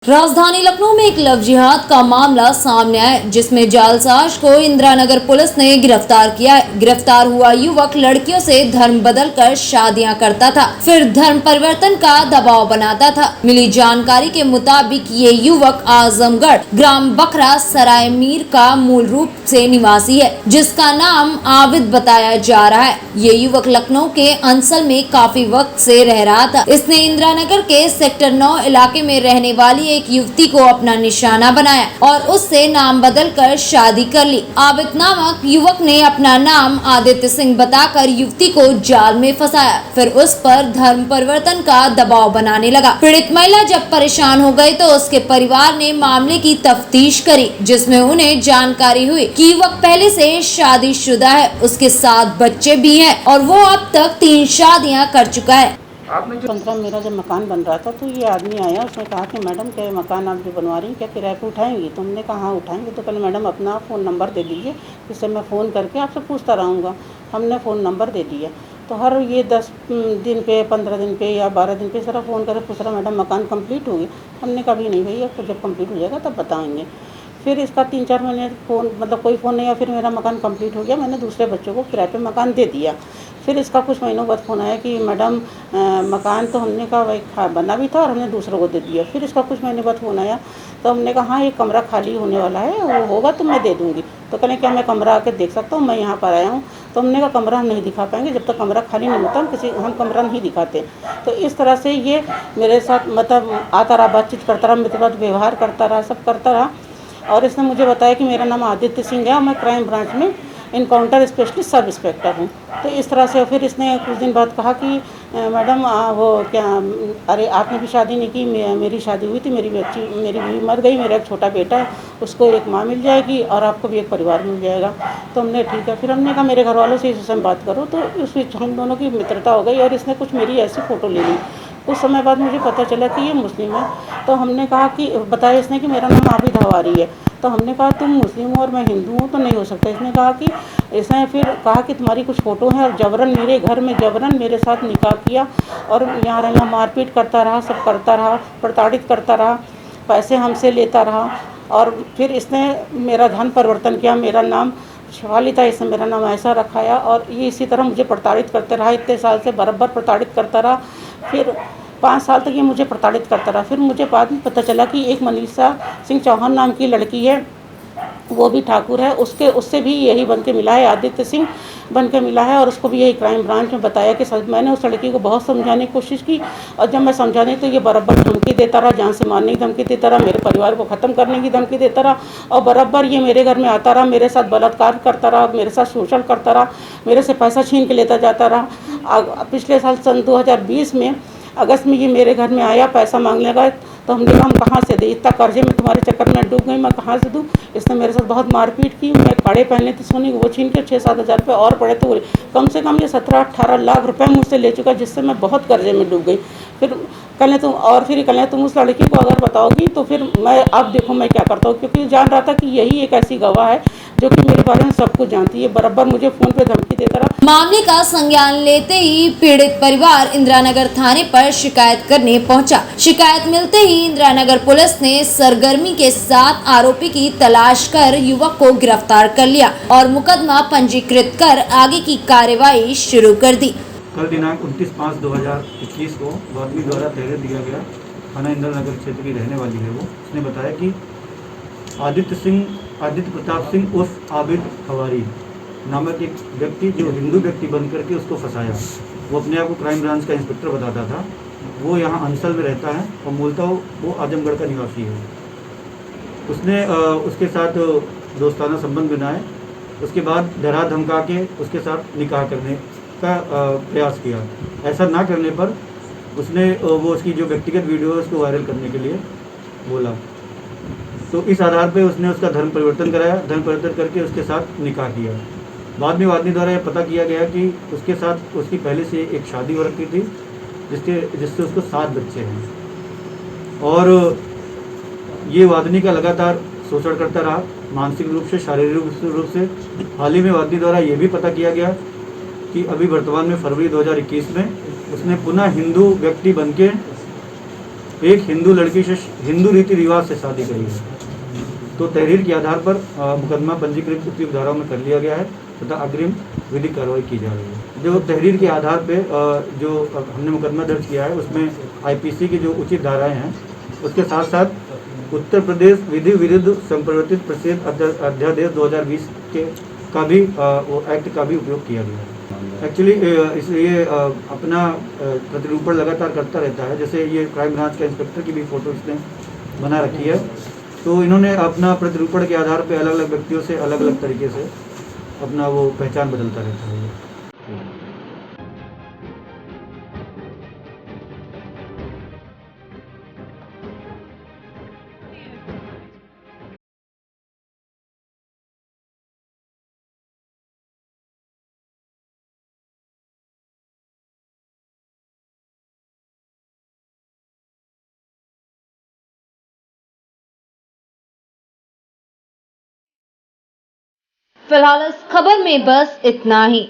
राजधानी लखनऊ में एक लव जिहाद का मामला सामने आया जिसमें जालसाज को इंदिरा नगर पुलिस ने गिरफ्तार किया है। गिरफ्तार हुआ युवक लड़कियों से धर्म बदलकर शादियां करता था, फिर धर्म परिवर्तन का दबाव बनाता था। मिली जानकारी के मुताबिक ये युवक आजमगढ़ ग्राम बखरा सराय मीर का मूल रूप से निवासी है, जिसका नाम आबिद बताया जा रहा है। ये युवक लखनऊ के अंसल में काफी वक्त से रह रहा था। इसने इंदिरा नगर के सेक्टर 9 इलाके में रहने वाली एक युवती को अपना निशाना बनाया और उससे नाम बदलकर शादी कर ली। आबिद नामक युवक ने अपना नाम आदित्य सिंह बताकर युवती को जाल में फंसाया, फिर उस पर धर्म परिवर्तन का दबाव बनाने लगा। पीड़ित महिला जब परेशान हो गई तो उसके परिवार ने मामले की तफ्तीश करी, जिसमें उन्हें जानकारी हुई कि युवक पहले से शादीशुदा है, उसके 7 बच्चे भी हैं और वो अब तक 3 शादियां कर चुका है। आपने जो 15 मेरा जब मकान बन रहा था तो ये आदमी आया, उसने कहा कि मैडम क्या ये मकान आप जो बनवा रही हैं क्या किराए पे उठाएंगी? तो हमने कहा हाँ उठाएंगे। तो पहले मैडम अपना फ़ोन नंबर दे दीजिए, जिससे मैं फ़ोन करके आपसे पूछता रहूँगा। हमने फ़ोन नंबर दे दिया। तो हर ये 10 दिन पे 15 दिन पे या 12 दिन पे सारा फ़ोन करके पूछ रहा मैडम मकान कम्प्लीट हो गया? हमने कहा भी नहीं भैया, तो जब कम्प्लीट हो जाएगा तब बताएँगे। फिर इसका 3-4 महीने फ़ोन मतलब कोई फ़ोन नहीं आया। फिर मेरा मकान कंप्लीट हो गया, मैंने दूसरे बच्चों को किराए पे मकान दे दिया। फिर इसका कुछ महीनों बाद फ़ोन आया कि मैडम मकान तो हमने कहा भाई बना भी था और हमने दूसरों को दे दिया। फिर इसका कुछ महीने बाद फ़ोन आया तो हमने कहा हाँ एक कमरा खाली होने वाला है, वो होगा तो मैं दे दूँगी। तो कहने क्या मैं कमरा आके देख सकता हूँ, मैं यहाँ पर आया हूँ। तो हमने कहा कमरा हम नहीं दिखा पाएंगे, जब तक कमरा खाली नहीं होता हम कमरा नहीं दिखाते। तो इस तरह से ये मेरे साथ मतलब आता रहा, बातचीत करता रहा, मेरे साथ व्यवहार करता रहा, सब करता रहा। और इसने मुझे बताया कि मेरा नाम आदित्य सिंह है और मैं क्राइम ब्रांच में इनकाउंटर स्पेशलिस्ट सब इंस्पेक्टर हूँ। तो इस तरह से फिर इसने कुछ दिन बाद कहा कि मैडम वो क्या अरे आपने भी शादी नहीं की, मेरी शादी हुई थी, मेरी बीवी मर गई, मेरा एक छोटा बेटा है, उसको एक माँ मिल जाएगी और आपको भी एक परिवार मिल जाएगा। तो हमने ठीक है। फिर हमने कहा मेरे घर वालों से इस विषय में बात करो। तो उस बीच हम दोनों की मित्रता हो गई और इसने कुछ मेरी ऐसी फ़ोटो ले ली। कुछ समय बाद मुझे पता चला कि ये मुस्लिम है। तो हमने कहा कि बताया इसने कि मेरा नाम आबिद हवारी है। तो हमने कहा तुम मुस्लिम हो और मैं हिंदू हूँ तो नहीं हो सकता। इसने कहा कि इसने फिर कहा कि तुम्हारी कुछ फ़ोटो हैं और जबरन मेरे घर में जबरन मेरे साथ निकाह किया और यहाँ मारपीट करता रहा, सब करता रहा, प्रताड़ित करता रहा, पैसे हमसे लेता रहा। और फिर इसने मेरा धर्म परिवर्तन किया, मेरा नाम शिवाली था, इसने मेरा नाम ऐसा रखाया और ये इसी तरह मुझे प्रताड़ित करते रहा। इतने साल से बराबर प्रताड़ित करता रहा। फिर 5 साल तक ये मुझे प्रताड़ित करता रहा। फिर मुझे बाद में पता चला कि एक मनीषा सिंह चौहान नाम की लड़की है, वो भी ठाकुर है, उससे भी यही बन के मिला है, आदित्य सिंह बन के मिला है। और उसको भी यही क्राइम ब्रांच में बताया कि मैंने उस लड़की को बहुत समझाने की कोशिश की और जब मैं समझाने तो ये बराबर धमकी देता रहा, जान से मारने की धमकी देता रहा, मेरे परिवार को ख़त्म करने की धमकी देता रहा और बराबर ये मेरे घर में आता रहा, मेरे साथ बलात्कार करता रहा, मेरे साथ शोषण करता रहा, मेरे से पैसा छीन के लेता जाता रहा। पिछले साल सन 2020 में अगस्त में ये मेरे घर में आया पैसा मांगने का। तो हमने कहा हम कहाँ से दे, इतना कर्जे में तुम्हारे चक्कर में डूब गई, मैं कहाँ से दूँ। इसने मेरे साथ बहुत मारपीट की, मैं कड़े पहने थे सोने वो छीन के 6-7 हज़ार रुपये और पड़े थे, कम से कम ये 17-18 लाख रुपए मुझसे ले चुका, जिससे मैं बहुत कर्जे में डूब गई। फिर कल तुम उस लड़की को अगर बताओगी तो फिर मैं अब देखो मैं क्या करता हूँ, क्योंकि जान रहा था कि यही एक ऐसी गवाह है जो कि मेरे बारे में सब कुछ जानती है। बराबर मुझे फ़ोन पे धमकी देता रहा। मामले का संज्ञान लेते ही पीड़ित परिवार इंदिरा नगर थाने पर शिकायत करने पहुंचा। शिकायत मिलते ही इंदिरा नगर पुलिस ने सरगर्मी के साथ आरोपी की तलाश कर युवक को गिरफ्तार कर लिया और मुकदमा पंजीकृत कर आगे की कार्यवाही शुरू कर दी। कल दिनांक 29/5/2021 को वादमी द्वारा तहरीर दिया गया, थाना इंदिरा नगर क्षेत्र की रहने वाली है वो। उसने बताया कि आदित्य प्रताप सिंह उर्फ आबिद हवारी नामक एक व्यक्ति जो हिंदू व्यक्ति बनकर के उसको फंसाया। वो अपने आप को क्राइम ब्रांच का इंस्पेक्टर बताता था। वो यहाँ अंसल में रहता है और मूलतः वो आजमगढ़ का निवासी है। उसने उसके साथ दोस्ताना संबंध बनाए, उसके बाद डरा धमका के उसके साथ निकाह करने का प्रयास किया। ऐसा ना करने पर उसने वो उसकी जो व्यक्तिगत वीडियो है उसको वायरल करने के लिए बोला। तो इस आधार पे उसने उसका धर्म परिवर्तन कराया, धर्म परिवर्तन करके उसके साथ निकाह किया। बाद में वादनी द्वारा यह पता किया गया कि उसके साथ उसकी पहले से एक शादी हो रखी थी जिससे उसको 7 बच्चे हैं और ये वादनी का लगातार शोषण करता रहा, मानसिक रूप से, शारीरिक रूप से। हाल ही में वादनी द्वारा ये भी पता किया गया कि अभी वर्तमान में फरवरी 2021 में उसने पुनः हिंदू व्यक्ति बनके एक हिंदू लड़की से हिंदू रीति रिवाज से शादी करी है। तो तहरीर के आधार पर मुकदमा पंजीकृत उपयुक्त धाराओं में कर लिया गया है तथा अग्रिम विधिक कार्रवाई की जा रही है। जो तहरीर के आधार पे जो हमने मुकदमा दर्ज किया है उसमें आईपीसी की जो उचित धाराएं हैं उसके साथ साथ उत्तर प्रदेश विधि विरुद्ध संप्रवर्तित प्रसिद्ध अध्यादेश 2020 के का भी वो एक्ट का भी उपयोग किया गया है। एक्चुअली इसलिए अपना प्रतिरूपण लगातार करता रहता है। जैसे ये क्राइम ब्रांच का इंस्पेक्टर की भी फोटो इसने बना रखी है। तो इन्होंने अपना प्रतिरूपण के आधार पे अलग अलग व्यक्तियों से अलग अलग तरीके से अपना वो पहचान बदलता रहता है। फिलहाल इस खबर में बस इतना ही।